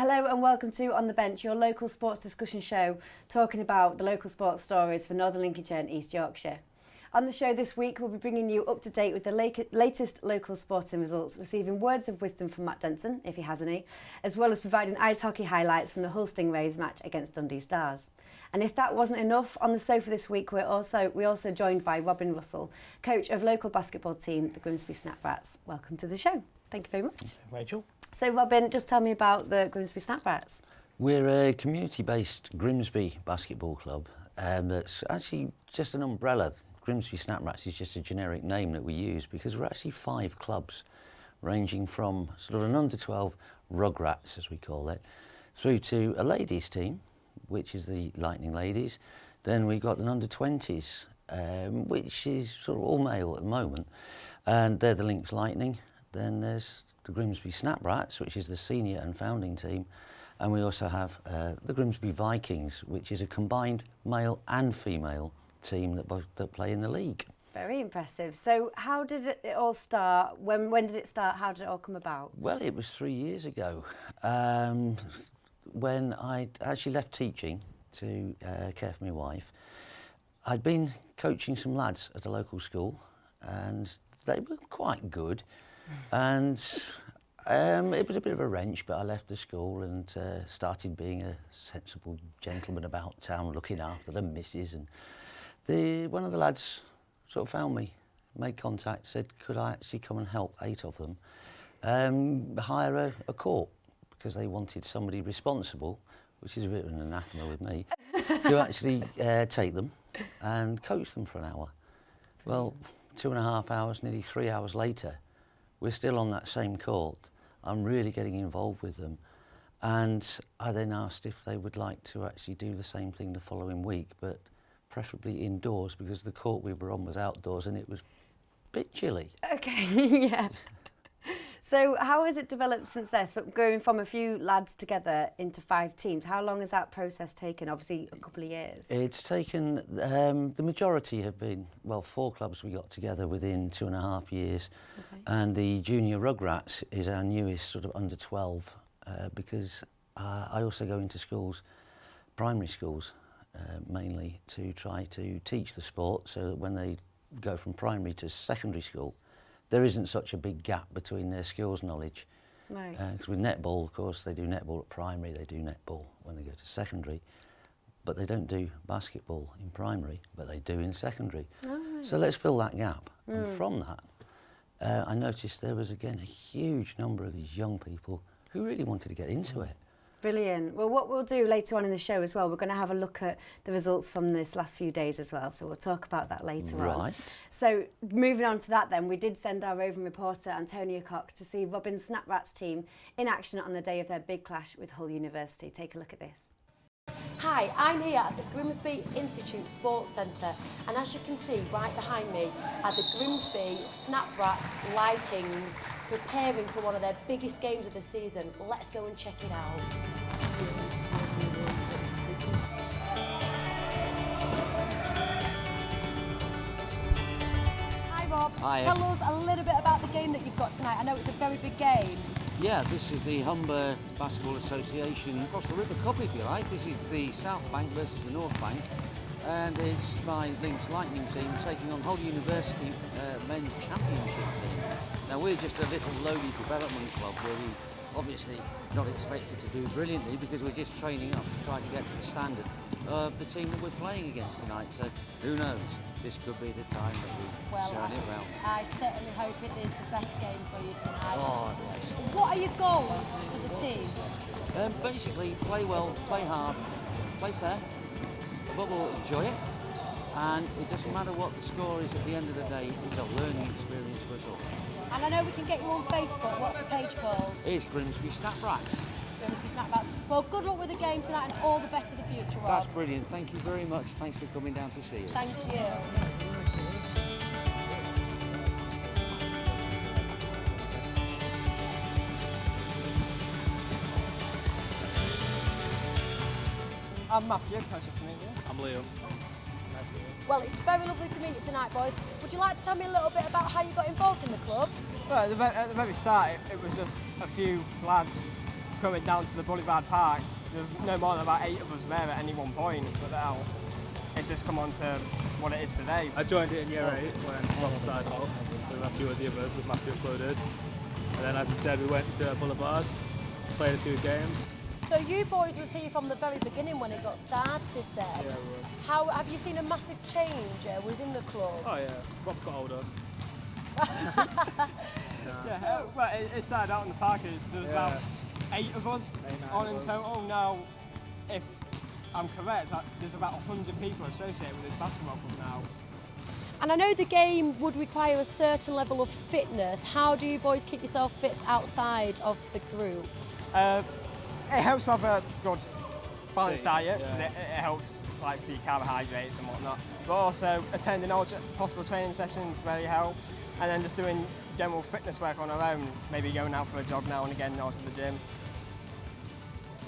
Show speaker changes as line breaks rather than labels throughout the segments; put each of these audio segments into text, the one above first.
Hello and welcome to On the Bench, your local sports discussion show talking about the local sports stories for Northern Lincolnshire and East Yorkshire. On the show this week, we'll be bringing you up to date with the latest local sporting results, receiving words of wisdom from Matt Denson, if he has any, as well as providing ice hockey highlights from the Hull Stingrays match against Dundee Stars. And if that wasn't enough, on the sofa this week, we're also joined by Robin Russell, coach of local basketball team, the Grimsby Snaprats. Welcome to the show. Thank you very much.
Rachel.
So Robin, just tell me about the Grimsby Snaprats.
We're a community-based Grimsby basketball club that's actually just an umbrella. Grimsby Snaprats is just a generic name that we use because we're actually 5 clubs ranging from sort of an under-12 Rugrats, as we call it, through to a ladies team, which is the Lightning Ladies. Then we've got an under-20s, which is sort of all male at the moment, and they're the Lynx Lightning. Then there's the Grimsby Snaprats, which is the senior and founding team. And we also have the Grimsby Vikings, which is a combined male and female team that play in the league.
Very impressive. So how did it all start? When did it start? How did it all come about?
Well, it was 3 years ago when I actually left teaching to care for my wife. I'd been coaching some lads at a local school and they were quite good. And it was a bit of a wrench, but I left the school and started being a sensible gentleman about town, looking after the missus. And one of the lads sort of found me, made contact, said, could I actually come and help 8 of them hire a court, because they wanted somebody responsible, which is a bit of an anathema with me, to actually take them and coach them for an hour. Well, 2.5 hours, nearly 3 hours later, we're still on that same court. I'm really getting involved with them. And I then asked if they would like to actually do the same thing the following week, but preferably indoors because the court we were on was outdoors and it was a bit chilly.
Okay, yeah. So how has it developed since then, going from a few lads together into 5 teams? How long has that process taken? Obviously a couple of years.
It's taken, the majority have been, 4 clubs we got together within 2.5 years. Okay. And the Junior Rugrats is our newest sort of under 12 because I also go into schools, primary schools mainly, to try to teach the sport so that when they go from primary to secondary school, there isn't such a big gap between their skills knowledge. Right. Because with netball, of course, they do netball at primary, they do netball when they go to secondary, but they don't do basketball in primary, but they do in secondary. Oh, right. So let's fill that gap. And from that, I noticed there was, again, a huge number of these young people who really wanted to get into it.
Brilliant. Well, what we'll do later on in the show as well, we're going to have a look at the results from this last few days as well, so we'll talk about that later on.
Right.
So moving on to that then, we did send our roving reporter Antonia Cox to see Robin's Snaprats team in action on the day of their big clash with Hull University. Take a look at this.
Hi, I'm here at the Grimsby Institute Sports Centre, and as you can see right behind me are the Grimsby Snaprat Lightings preparing for one of their biggest games of the season. Let's go and check it out. Hi Rob,
Hi.
Tell us a little bit about the game that you've got tonight. I know it's a very big game.
Yeah, this is the Humber Basketball Association across the River Cup, if you like. This is the South Bank versus the North Bank, and it's my Lynx Lightning team taking on Hull University men's championship team. Now we're just a little lowly development club where we obviously not expected to do brilliantly because we're just training up to try to get to the standard of the team that we're playing against tonight. So who knows? This could be the time that we turn it round.
I certainly hope it is the best game for you tonight.
Oh, yes.
What are your goals for the team?
Basically, play well, play hard, play fair, above all, enjoy it, and it doesn't matter what the score is at the end of the day, it's a learning experience for us all.
And I know we can get you on Facebook. What's the page called?
It's Grimsby Snaprats.
Grimsby Snaprats. Well, good luck with the game tonight and all the best for the future, Rob.
That's brilliant. Thank you very much. Thanks for coming down to see us.
Thank you.
I'm Matthew, pleasure to meet you. I'm Liam.
Well, it's very lovely to meet you tonight, boys. Would you like to tell me a little bit about how you got involved in the club?
Well, at the very start, it was just a few lads coming down to the Boulevard Park, there's no more than about 8 of us there at any one point, but now it's just come on to what it is today.
I joined it in year 8 when Rob started off with a few of the others, with Matthew included. And then, as I said, we went to Boulevard, played a few games.
So you boys was here from the very beginning when it got started then.
Yeah, we were.
How have you seen a massive change within the club?
Oh yeah, Rob's got older.
Yeah, well, it started out in the Parkers. There was about 8 of us on in total. Now, if I'm correct, there's about 100 people associated with this basketball club now.
And I know the game would require a certain level of fitness. How do you boys keep yourself fit outside of the group?
It helps to have a good balanced diet.
Yeah.
It helps like for your carbohydrates and whatnot. But also attending all possible training sessions really helps. And then just doing general fitness work on our own, maybe going out for a jog now and again, or to the gym.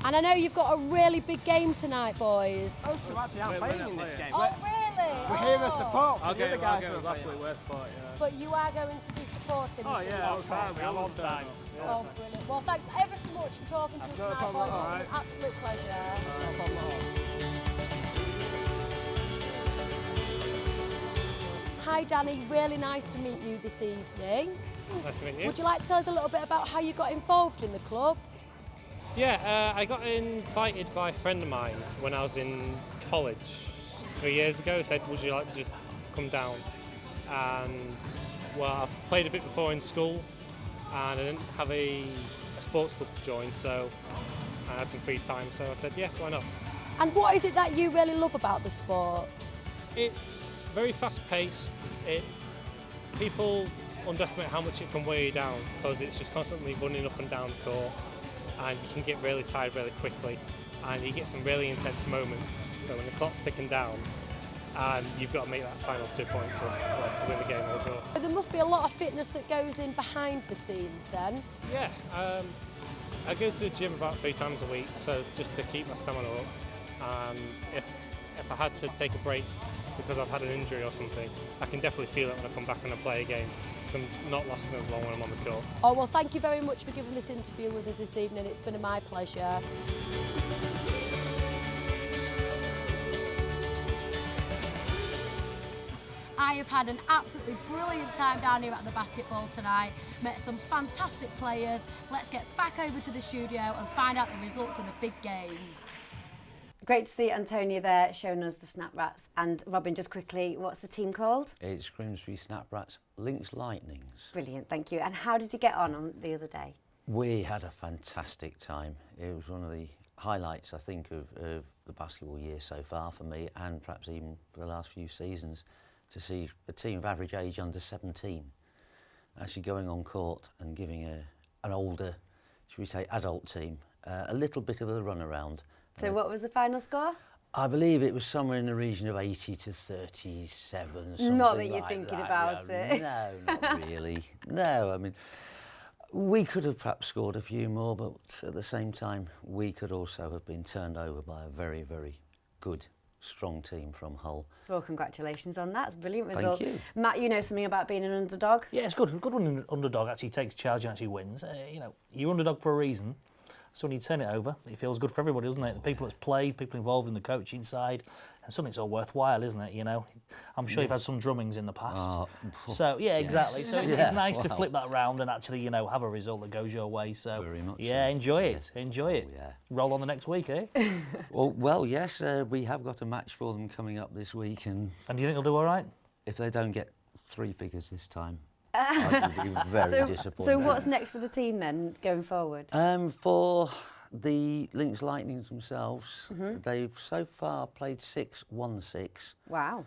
And I know you've got a really big game tonight, boys.
Oh, so actually I'm playing in this game.
Oh, really?
We're here as support for
Our
the other
game,
guys
our
who
game
are
last
playing.
week, we're sport, yeah.
But you are going to be supporting
Oh
the
yeah, all the time,
we all the time.
Oh, brilliant. Well, thanks ever so much for talking to us
not a
tonight,
problem
boys.
at all.
It's been an absolute pleasure.
No problem at all.
Hi, Danny. Really nice to meet you this evening.
Nice to meet you.
Would you like to tell us a little bit about how you got involved in the club?
Yeah, I got invited by a friend of mine when I was in college 3 years ago. He said, would you like to just come down? And, well, I've played a bit before in school and I didn't have a sports club to join, so I had some free time, so I said, yeah, why not?
And what is it that you really love about the sport?
It's very fast-paced. People underestimate how much it can weigh you down because it's just constantly running up and down the court, and you can get really tired really quickly, and you get some really intense moments when the clock's ticking down and you've got to make that final 2 points to win the game overall.
There must be a lot of fitness that goes in behind the scenes then.
Yeah, I go to the gym about 3 times a week, so just to keep my stamina up. If I had to take a break because I've had an injury or something, I can definitely feel it when I come back and I play a game, because I'm not lasting as long when I'm on the court.
Oh, well, thank you very much for giving this interview with us this evening. It's been my pleasure. I have had an absolutely brilliant time down here at the basketball tonight. Met some fantastic players. Let's get back over to the studio and find out the results of the big game.
Great to see Antonia there showing us the Snap Rats. And Robin, just quickly, what's the team called?
It's Grimsby Snap Rats Lynx Lightnings.
Brilliant, thank you. And how did you get on the other day?
We had a fantastic time. It was one of the highlights, I think, of the basketball year so far for me, and perhaps even for the last few seasons, to see a team of average age under 17 actually going on court and giving an older, should we say, adult team a little bit of a run around.
So what was the final score?
I believe it was somewhere in the region of 80 to 37, something
Not that you're
like
thinking
that.
about it.
No, not really. No, I mean, we could have perhaps scored a few more, but at the same time, we could also have been turned over by a very, very good, strong team from Hull.
Well, congratulations on that. It's a brilliant result.
Thank you.
Matt, you know something about being an underdog?
Yeah, it's good. Good when an underdog actually takes charge and actually wins. You know, you're underdog for a reason. So when you turn it over, it feels good for everybody, doesn't it? The people that's played, people involved in the coaching side, and suddenly it's all worthwhile, isn't it? You know, I'm sure you've had some drummings in the past. So yeah, exactly. So it's nice to flip that round and actually, you know, have a result that goes your way. So
Very much
yeah,
so.
enjoy it. Enjoy it.
Yeah.
Roll on the next week, eh?
Well, yes, we have got a match for them coming up this week, and
And do you think they'll do all right?
if they don't get 3 figures this time, I would be very disappointed.
So what's next for the team then, going forward?
For the Lynx Lightnings themselves, they've so far played 6, won 6.
Wow.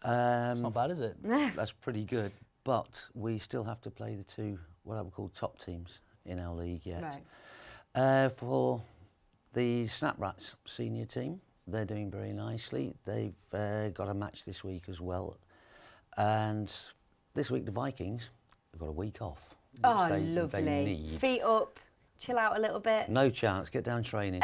It's not bad, is it?
That's pretty good, but we still have to play the 2, what I would call top teams in our league yet.
Right.
For the Snap Rats senior team, they're doing very nicely. They've got a match this week as well. And this week the Vikings have got a week off. which
Oh,
they
lovely.
need.
Feet up, chill out a little bit.
No chance, get down training.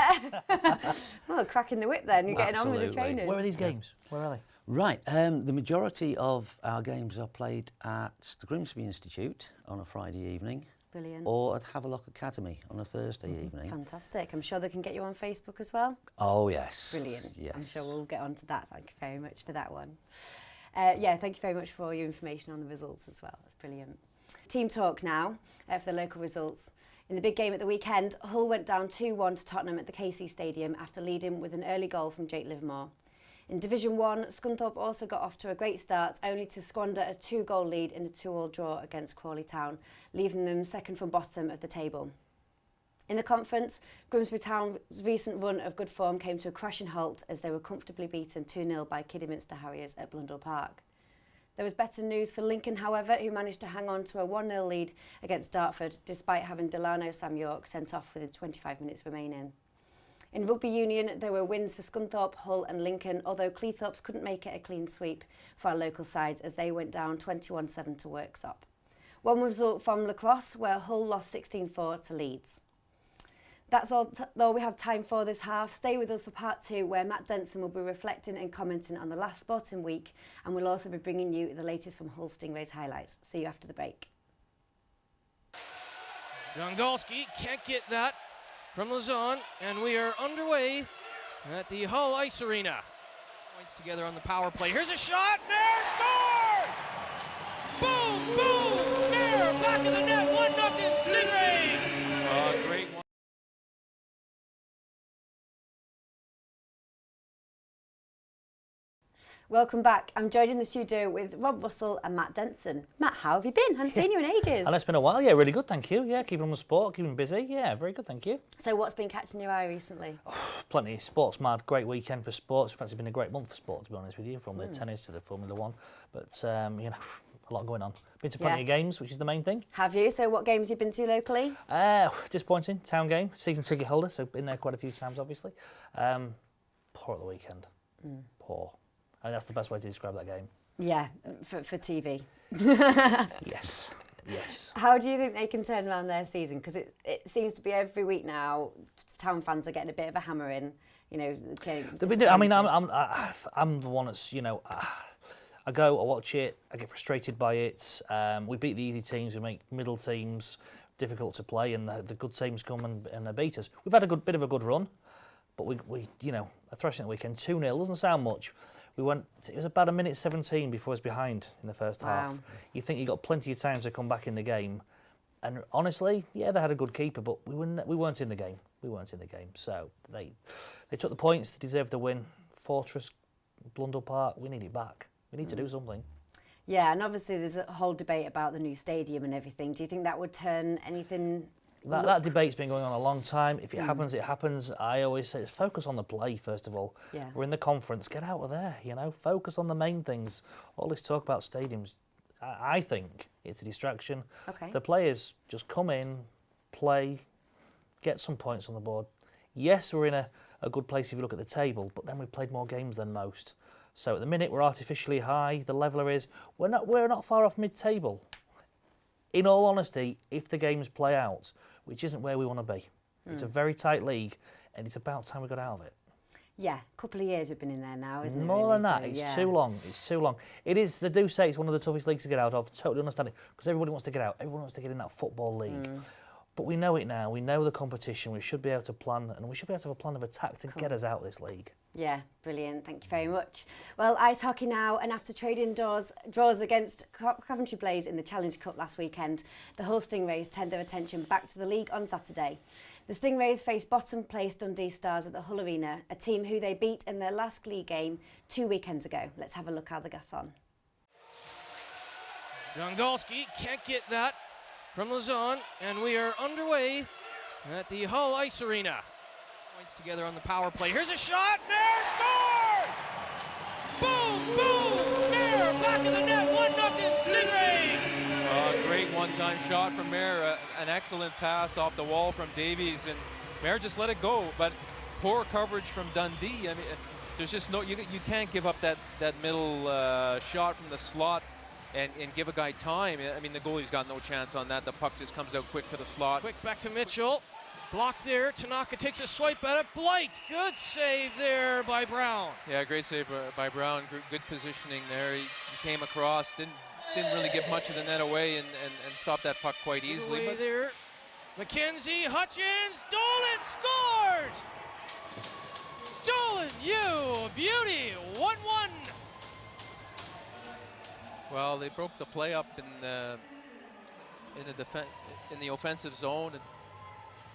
Well, cracking the whip then, you're getting on with the
Absolutely.
training.
Where are these games? Where are they?
Right, the majority of our games are played at the Grimsby Institute on a Friday evening.
Brilliant.
or at Havelock Academy on a Thursday evening.
Fantastic. I'm sure they can get you on Facebook as well.
Oh, yes.
Brilliant.
Yes.
I'm sure we'll get on to that. Thank you very much for that one. Yeah, thank you very much for all your information on the results as well. That's brilliant. Team talk now for the local results. In the big game at the weekend, Hull went down 2-1 to Tottenham at the KC Stadium after leading with an early goal from Jake Livermore. In Division 1, Scunthorpe also got off to a great start, only to squander a 2-goal lead in a 2-2 draw against Crawley Town, leaving them second from bottom of the table. In the conference, Grimsby Town's recent run of good form came to a crashing halt as they were comfortably beaten 2-0 by Kidderminster Harriers at Blundell Park. There was better news for Lincoln, however, who managed to hang on to a 1-0 lead against Dartford, despite having Delano Sam York sent off within 25 minutes remaining. In Rugby Union, there were wins for Scunthorpe, Hull and Lincoln, although Cleethorpes couldn't make it a clean sweep for our local sides as they went down 21-7 to Worksop. One result from Lacrosse, where Hull lost 16-4 to Leeds. That's all we have time for this half. Stay with us for part 2, where Matt Denson will be reflecting and commenting on the last sporting week, and we'll also be bringing you the latest from Hull Stingrays highlights. See you after the break.
Dongalski can't get that from Lazon, and we are underway at the Hull Ice Arena. Points together on the power play. Here's a shot. Nair scored! Boom, boom! Nair back of the net. 1-0 Stingrays. Great one.
Welcome back. I'm joined in the studio with Rob Russell and Matt Denson. Matt, how have you been? I haven't seen you in ages.
And it's been a while. Yeah, really good, thank you. Yeah, keeping on the sport, keeping busy. Yeah, very good, thank you.
So what's been catching your eye recently?
Plenty. Sports mad. Great weekend for sports. In fact, it's been a great month for sport, to be honest with you, from the tennis to the Formula One. But, you know, a lot going on. Been to plenty of games, which is the main thing.
Have you? So what games have you been to locally?
Disappointing. Town game. Season ticket holder, so been there quite a few times, obviously. Poor at the weekend. Poor. I think that's the best way to describe that game.
Yeah, for TV.
Yes, yes.
How do you think they can turn around their season? Because it seems to be every week now, Town fans are getting a bit of a hammer in. You know,
I mean, I'm the one that's, you know, I go, I watch it, I get frustrated by it. We beat the easy teams, we make middle teams difficult to play, and the good teams come and they beat us. We've had a bit of a good run, but we you know, a thrashing at the weekend, 2-0 doesn't sound much. It was about a minute 17 before it was behind in the first half. You think you got plenty of time to come back in the game. And honestly, yeah, they had a good keeper, but we weren't in the game. We weren't in the game. So they took the points, they deserved the win. Fortress, Blundell Park, we need it back. We need to do something.
Yeah, and obviously there's a whole debate about the new stadium and everything. Do you think that would turn anything?
That debate's been going on a long time. If it happens, it happens. I always say, focus on the play, first of all.
Yeah.
We're in the conference. Get out of there, you know. Focus on the main things. All this talk about stadiums, I think it's a distraction.
Okay.
The players just come in, play, get some points on the board. Yes, we're in a good place if you look at the table, but then we've played more games than most. So at the minute, we're artificially high. The leveller is, we're not far off mid-table. In all honesty, if the games play out, which isn't where we want to be. It's a very tight league, and it's about time we got out of it.
Yeah, a couple of years we've been in there now, isn't it?
More
really?
than that, it's too long. It's too long. It is, they do say it's one of the toughest leagues to get out of, totally understand it, because everybody wants to get out. Everyone wants to get in that football league. But we know it now. We know the competition. We should be able to plan, and we should be able to have a plan of attack to get us out of this league.
Yeah, brilliant. Thank you very much. Well, ice hockey now, and after trading draws against Coventry Blaze in the Challenge Cup last weekend, the Hull Stingrays turned their attention back to the league on Saturday. The Stingrays faced bottom-placed Dundee Stars at the Hull Arena, a team who they beat in their last league game 2 weekends ago. Let's have a look how they got on.
Dongalski can't get that from Lazon, and we are underway at the Hull Ice Arena. Points together on the power play. Here's a shot. Nair scored! Boom, boom! Nair back of the net. 1-0 Stingrays. Great one-time shot from Mayer. An excellent pass off the wall from Davies, and Mayer just let it go. But poor coverage from Dundee. I mean, there's just no, you can't give up that middle shot from the slot and give a guy time. I mean, the goalie's got no chance on that. The puck just comes out quick to the slot. Quick back to Mitchell. Blocked there. Tanaka takes a swipe at it. Blight, good save there by Brown. Yeah, great save by Brown. Good positioning there. He came across,
didn't really give much of the net away and stopped that puck quite easily.
Away
But
there. Mackenzie Hutchins, Dolan scores! Dolan, you beauty, 1-1.
well, they broke the play up in the offensive zone, and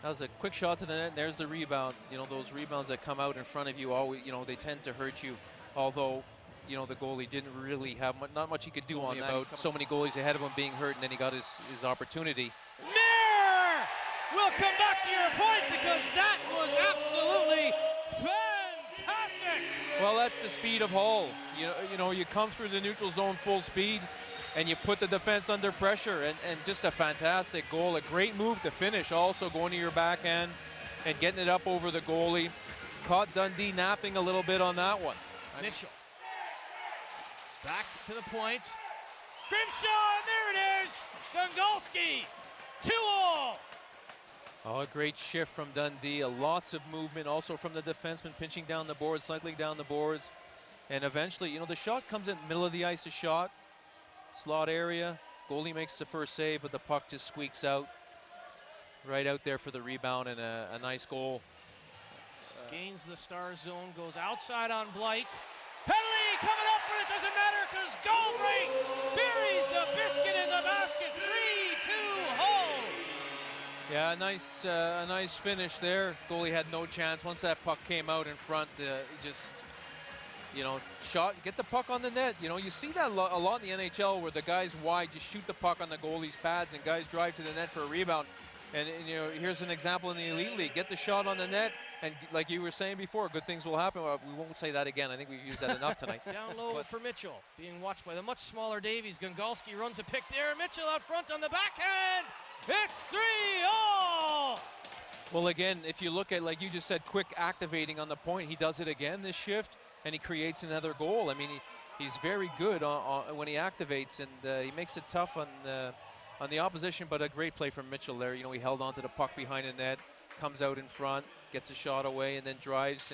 that was a quick shot to the net. And there's the rebound. You know, those rebounds that come out in front of you, always, you know, they tend to hurt you. Although, you know, the goalie didn't really have not much he could do on that. About so many goalies ahead of him being hurt, and then he got his opportunity.
Mir will come back to your point because that was absolutely fantastic.
Well, that's the speed of Hull. You know, you come through the neutral zone full speed, and you put the defense under pressure, and just a fantastic goal. A great move to finish, also going to your backhand and getting it up over the goalie. Caught Dundee napping a little bit on that one.
Mitchell. Back to the point. Grimshaw, and there it is. Gungalski, 2-all.
Oh, a great shift from Dundee. Lots of movement also from the defenseman, pinching down the boards, cycling down the boards. And eventually, you know, the shot comes in middle of the ice, a shot. Slot area. Goalie makes the first save, but the puck just squeaks out. Right out there for the rebound and a nice goal.
Gains the star zone, goes outside on Blight. Penalty coming up, but it doesn't matter because Galbraith buries the biscuit in the basket. 3-2 Hull.
Yeah, a nice finish there. Goalie had no chance. Once that puck came out in front, just, you know, shot, get the puck on the net. You know, you see that a lot in the NHL where the guys wide just shoot the puck on the goalie's pads and guys drive to the net for a rebound. And you know, here's an example in the Elite League. Get the shot on the net, and like you were saying before, good things will happen. Well, we won't say that again. I think we've used that enough tonight.
Down low for Mitchell, being watched by the much smaller Davies. Gungalski runs a pick there. Mitchell out front on the backhand. It's 3-all.
Well, again, if you look at, like you just said, quick activating on the point, he does it again this shift, and he creates another goal. I mean, he's very good on when he activates, and he makes it tough on the opposition, but a great play from Mitchell there. You know, he held onto the puck behind the net, comes out in front, gets a shot away, and then drives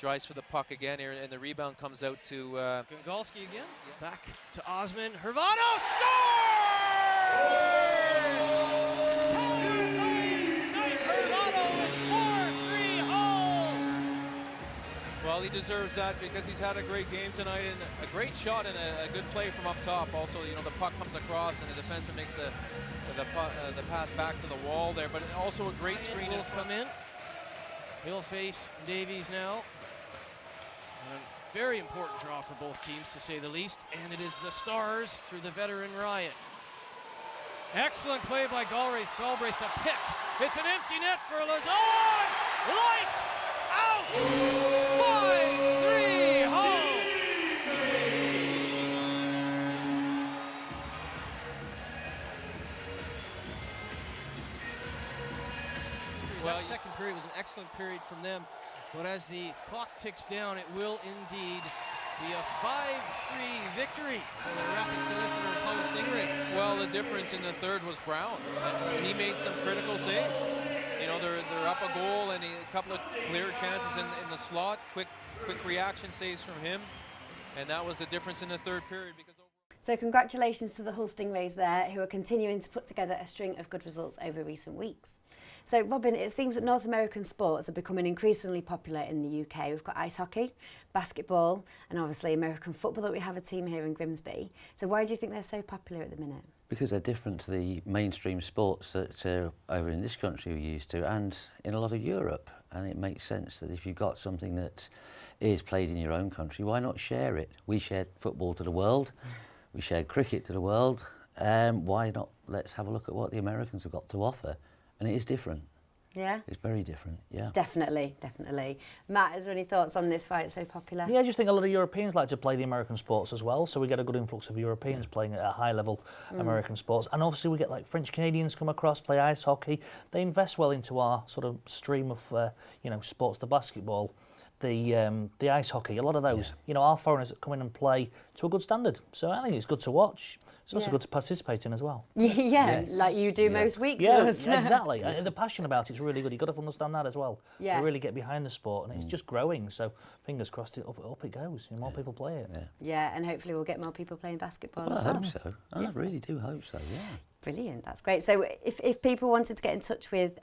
for the puck again here, and the rebound comes out to
Gungalski again. Back to Osman. Hervano scores! Snipe Hervano is 4-3 Hull.
Well, he deserves that because he's had a great game tonight, and a great shot and a good play from up top. Also, you know, the puck comes across and the defenseman makes the pass back to the wall there, but also a great screen.
Will come in. He'll face Davies now. A very important draw for both teams, to say the least, and it is the Stars through the veteran Ryan. Excellent play by Galbraith. Galbraith the pick. It's an empty net for Lazon. Lights out. 5-3 Hull. Well, that second period was an excellent period from them, but as the clock ticks down, it will indeed be a 5-3 victory for the Rapid Solicitors Hull Stingrays.
Well, the difference in the third was Brown. He made some critical saves. You know, they're up a goal and a couple of clear chances in the slot. Quick reaction saves from him, and that was the difference in the third period.
So congratulations to the Hull Stingrays there, who are continuing to put together a string of good results over recent weeks. So Robin, it seems that North American sports are becoming increasingly popular in the UK. We've got ice hockey, basketball, and obviously American football that we have a team here in Grimsby. So why do you think they're so popular at the minute?
Because they're different to the mainstream sports that over in this country we're used to, and in a lot of Europe. And it makes sense that if you've got something that is played in your own country, why not share it? We shared football to the world, we shared cricket to the world. Why not let's have a look at what the Americans have got to offer? And it is different.
Yeah?
It's very different, yeah.
Definitely, definitely. Matt, is there any thoughts on this, why it's so popular?
Yeah, I just think a lot of Europeans like to play the American sports as well, so we get a good influx of Europeans playing at a high level American sports. And obviously we get like French Canadians come across, play ice hockey. They invest well into our sort of stream of, you know, sports, the basketball. the ice hockey, a lot of those. You know, our foreigners that come in and play to a good standard. So I think it's good to watch. It's also good to participate in as well.
Yes. Like you do most weeks.
Yeah, exactly. The passion about it's really good. You've got to understand that as well.
Yeah.
To really get behind the sport, and it's just growing. So fingers crossed, up it goes. More people play it.
Yeah, and hopefully we'll get more people playing basketball
Well,
as
I
well.
hope so. I really do hope so, yeah.
Brilliant, that's great. So if people wanted to get in touch with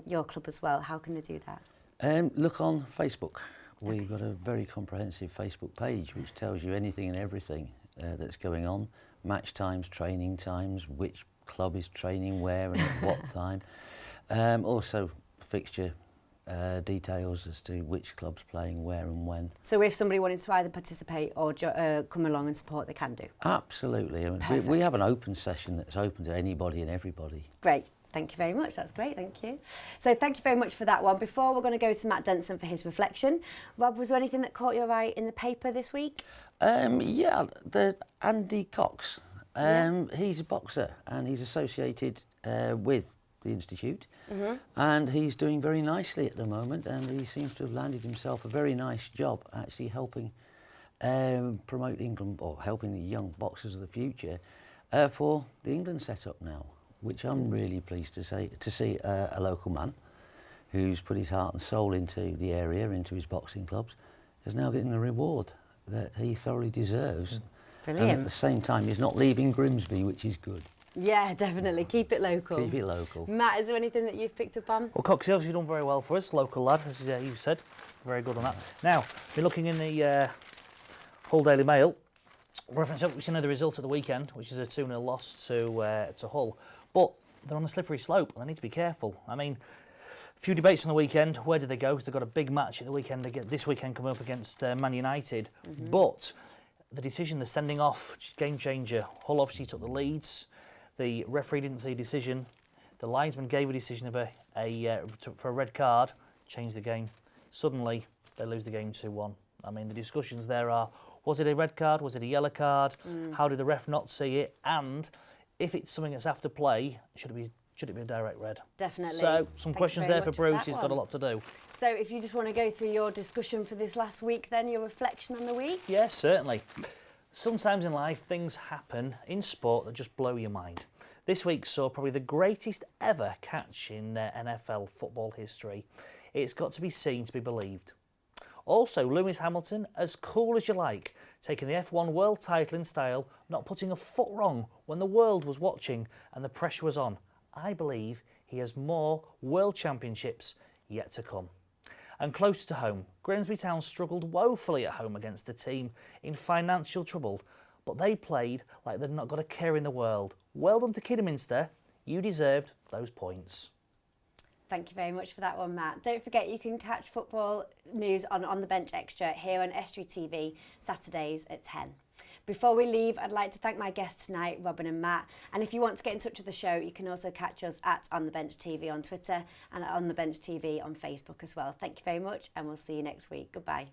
your club as well, how can they do that?
Look on Facebook. We've got a very comprehensive Facebook page which tells you anything and everything that's going on. Match times, training times, which club is training where and at what time. Also fixture details as to which club's playing where and when.
So if somebody wanted to either participate or come along and support, they can do?
Absolutely. I mean, we have an open session that's open to anybody and everybody.
Great. Thank you very much. That's great. Thank you. So thank you very much for that one. Before we're going to go to Matt Denson for his reflection, Rob, was there anything that caught your eye in the paper this week?
Yeah, the Andy Cox. He's a boxer and he's associated with the Institute, and he's doing very nicely at the moment, and he seems to have landed himself a very nice job actually helping promote England, or helping the young boxers of the future for the England setup now, which I'm really pleased to see a local man who's put his heart and soul into the area, into his boxing clubs, is now getting the reward that he thoroughly deserves.
Brilliant.
And at the same time, he's not leaving Grimsby, which is good.
Yeah, definitely. Keep it local.
Keep it local.
Matt, is there anything that you've picked up on?
Well, Coxie obviously done very well for us, local lad, as you said. Very good on that. Now, we're looking in the Hull Daily Mail. We've seen the result of the weekend, which is a 2-0 loss to Hull. But they're on a slippery slope, and they need to be careful. I mean, a few debates on the weekend. Where did they go? Because they've got a big match at the weekend. They get this weekend coming up against Man United. But the decision, the sending off, game changer. Hull obviously took the leads. The referee didn't see a decision. The linesman gave a decision of for a red card, changed the game. Suddenly, they lose the game 2-1. I mean, the discussions there are, was it a red card? Was it a yellow card? How did the ref not see it? And if it's something that's after play, should it be a direct red?
Definitely.
So, some questions there for Bruce. He's got a lot to do.
So, if you just want to go through your discussion for this last week, then your reflection on the week?
Yes, certainly. Sometimes in life, things happen in sport that just blow your mind. This week saw probably the greatest ever catch in NFL football history. It's got to be seen to be believed. Also, Lewis Hamilton, as cool as you like, taking the F1 world title in style, not putting a foot wrong when the world was watching and the pressure was on. I believe he has more world championships yet to come. And closer to home, Grimsby Town struggled woefully at home against a team in financial trouble, but they played like they'd not got a care in the world. Well done to Kidderminster. You deserved those points.
Thank you very much for that one, Matt. Don't forget you can catch football news on the Bench Extra here on Estuary TV Saturdays at 10. Before we leave, I'd like to thank my guests tonight, Robin and Matt. And if you want to get in touch with the show, you can also catch us at On The Bench TV on Twitter and On The Bench TV on Facebook as well. Thank you very much, and we'll see you next week. Goodbye.